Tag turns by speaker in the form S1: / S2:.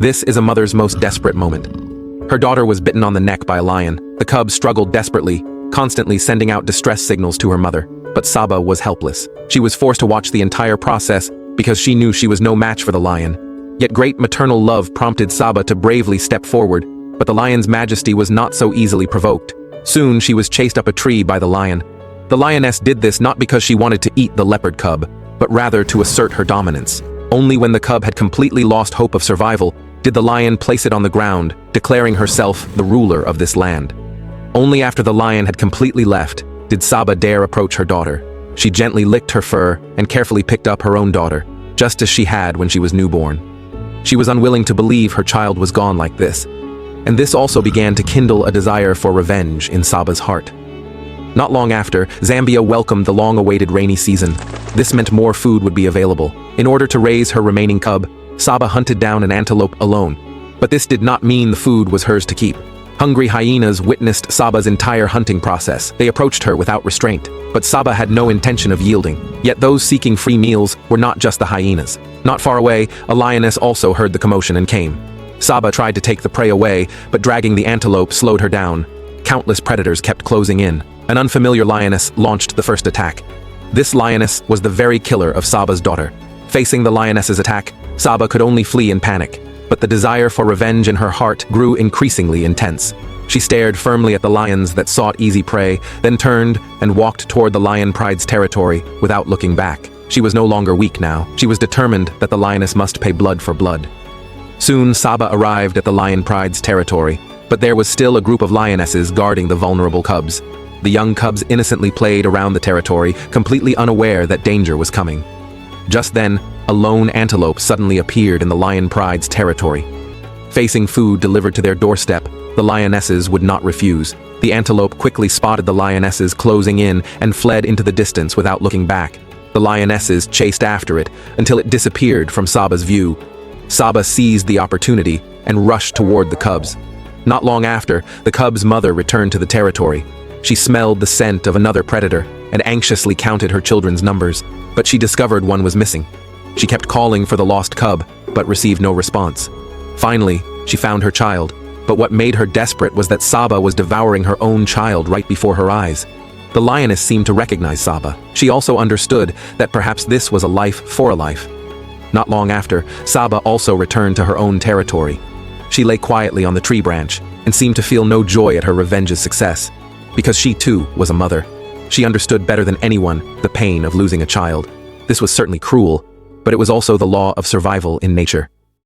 S1: This is a mother's most desperate moment. Her daughter was bitten on the neck by a lion. The cub struggled desperately, constantly sending out distress signals to her mother. But Saba was helpless. She was forced to watch the entire process because she knew she was no match for the lion. Yet great maternal love prompted Saba to bravely step forward, but the lion's majesty was not so easily provoked. Soon she was chased up a tree by the lion. The lioness did this not because she wanted to eat the leopard cub, but rather to assert her dominance. Only when the cub had completely lost hope of survival did the lion place it on the ground, declaring herself the ruler of this land. Only after the lion had completely left did Saba dare approach her daughter. She gently licked her fur and carefully picked up her own daughter, just as she had when she was newborn. She was unwilling to believe her child was gone like this, and this also began to kindle a desire for revenge in Saba's heart. Not long after, Zambia welcomed the long-awaited rainy season. This meant more food would be available. In order to raise her remaining cub, Saba hunted down an antelope alone. But this did not mean the food was hers to keep. Hungry hyenas witnessed Saba's entire hunting process. They approached her without restraint, but Saba had no intention of yielding. Yet those seeking free meals were not just the hyenas. Not far away, a lioness also heard the commotion and came. Saba tried to take the prey away, but dragging the antelope slowed her down. Countless predators kept closing in. An unfamiliar lioness launched the first attack. This lioness was the very killer of Saba's daughter. Facing the lioness's attack, Saba could only flee in panic. But the desire for revenge in her heart grew increasingly intense. She stared firmly at the lions that sought easy prey, then turned and walked toward the lion pride's territory without looking back. She was no longer weak now. She was determined that the lioness must pay blood for blood. Soon Saba arrived at the lion pride's territory, but there was still a group of lionesses guarding the vulnerable cubs. The young cubs innocently played around the territory, completely unaware that danger was coming. Just then, a lone antelope suddenly appeared in the lion pride's territory. Facing food delivered to their doorstep, the lionesses would not refuse. The antelope quickly spotted the lionesses closing in and fled into the distance without looking back. The lionesses chased after it until it disappeared from Saba's view. Saba seized the opportunity and rushed toward the cubs. Not long after, the cub's mother returned to the territory. She smelled the scent of another predator and anxiously counted her children's numbers, but she discovered one was missing. She kept calling for the lost cub, but received no response. Finally, she found her child, but what made her desperate was that Saba was devouring her own child right before her eyes. The lioness seemed to recognize Saba. She also understood that perhaps this was a life for a life. Not long after, Saba also returned to her own territory. She lay quietly on the tree branch and seemed to feel no joy at her revenge's success, because she too was a mother. She understood better than anyone the pain of losing a child. This was certainly cruel, but it was also the law of survival in nature.